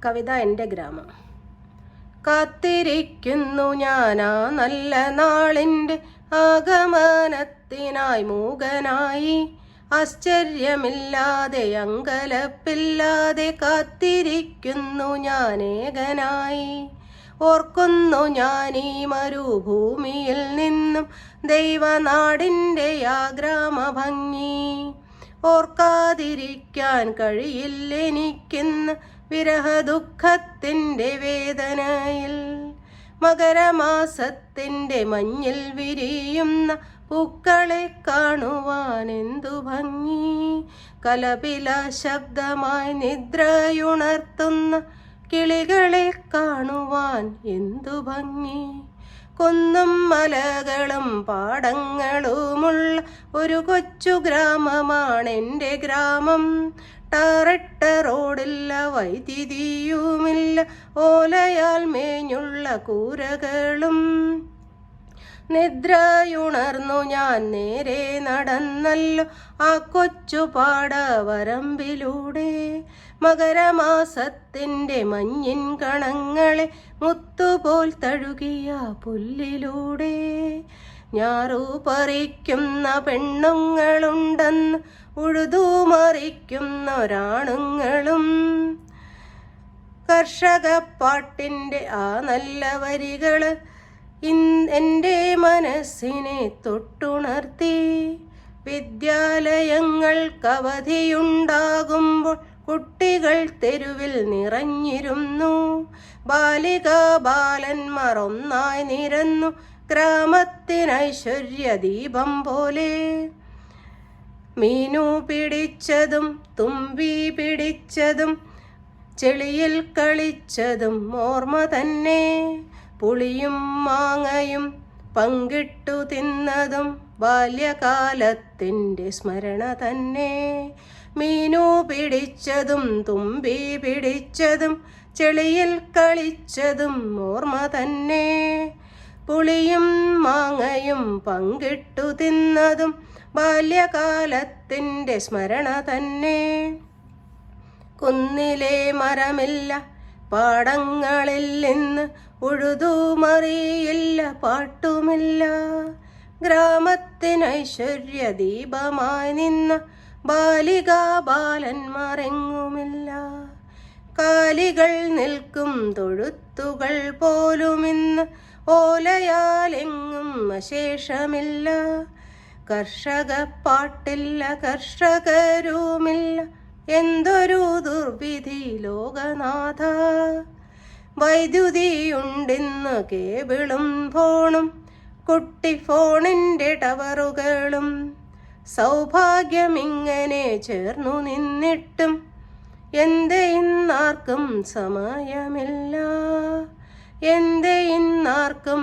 കവിത എൻ്റെ ഗ്രാമം. കാത്തിരിക്കുന്നു ഞാനാ നല്ല നാളിൻ്റെ ആഗമനത്തിനായി മൂകനായി. ആശ്ചര്യമില്ലാതെ അങ്കലപ്പില്ലാതെ കാത്തിരിക്കുന്നു ഞാനേകനായി. ഓർക്കുന്നു ഞാനീ മരുഭൂമിയിൽ നിന്നും ദൈവനാടിൻ്റെ ആ ഗ്രാമഭംഗി. ഓർക്കാതിരിക്കാൻ കഴിയില്ലെനിക്കിന്ന് വിരഹദുഃഖത്തിൻ്റെ വേദനയിൽ. മകരമാസത്തിൻ്റെ മഞ്ഞിൽ വിരിയുന്ന പൂക്കളെ കാണുവാൻ എന്തു ഭംഗി. കലപില ശബ്ദമായി നിദ്രയുണർത്തുന്ന കിളികളെ കാണുവാൻ എന്തു ഭംഗി. കുന്നും മലകളും പാടങ്ങളുമുള്ള ഒരു കൊച്ചു ഗ്രാമമാണെൻ്റെ ഗ്രാമം. ടാറിട്ട റോഡില്ല, വൈദ്യുതിയുമില്ല, ഓലയാൽ മേഞ്ഞുള്ള കൂരകളും. നിദ്രയുണർന്നു ഞാൻ നേരെ നടന്നല്ലോ ആ കൊച്ചു പാടവരമ്പിലൂടെ. മകരമാസത്തിൻ്റെ മഞ്ഞിൻ കണങ്ങളെ മുത്തുപോൽ തഴുകിയ പുല്ലിലൂടെ. ഞാറു പറിക്കുന്ന പെണ്ണുങ്ങളുണ്ടെന്ന് ഉഴുതുമറിക്കുന്നൊരാണുങ്ങളും. കർഷകപ്പാട്ടിൻ്റെ ആ നല്ല വരികൾ എൻ്റെ മനസ്സിനെ തൊട്ടുണർത്തി. വിദ്യാലയങ്ങൾക്കവധിയുണ്ടാകുമ്പോൾ കുട്ടികൾ തെരുവിൽ നിറഞ്ഞിരുന്നു. ബാലികാ ബാലന്മാർ ഒന്നായി നിരന്നു ഗ്രാമത്തിനൈശ്വര്യ ദീപം പോലെ. മീനു പിടിച്ചതും തുമ്പി പിടിച്ചതും ചെളിയിൽ കളിച്ചതും ഓർമ്മ തന്നെ. പുളിയും മാങ്ങയും പങ്കിട്ടു തിന്നതും ബാല്യകാലത്തിൻ്റെ സ്മരണ തന്നെ. മീനു പിടിച്ചതും തുമ്പി പിടിച്ചതും ചെളിയിൽ കളിച്ചതും ഓർമ്മ തന്നെ. പുളിയും മാങ്ങയും പങ്കിട്ടു തിന്നതും ബാല്യകാലത്തിൻ്റെ സ്മരണ തന്നെ. കുന്നിലെ മരമില്ല, പാടങ്ങളിൽ നിന്ന് ഉഴുതുമറിയില്ല, പാട്ടുമില്ല. ഗ്രാമത്തിനൈശ്വര്യ ദീപമായി നിന്ന ബാലികാ ബാലന്മാരെങ്ങുമില്ല. കാലികൾ നിൽക്കും തൊഴുത്തുകൾ പോലുമിന്ന് ഓലയാലെങ്ങും അശേഷമില്ല. കർഷകപ്പാട്ടില്ല, കർഷകരുമില്ല, എന്തൊരു ദുർവിധി ലോകനാഥ. വൈദ്യുതിയുണ്ടിന്ന് കേബിളും ഫോണും കുട്ടി ഫോണിൻ്റെ ടവറുകളും. സൗഭാഗ്യമിങ്ങനെ ചേർന്നു നിന്നിട്ടും എന്തേ ഇന്നാർക്കും സമയമില്ല, എന്തേ ഇന്നാർക്കും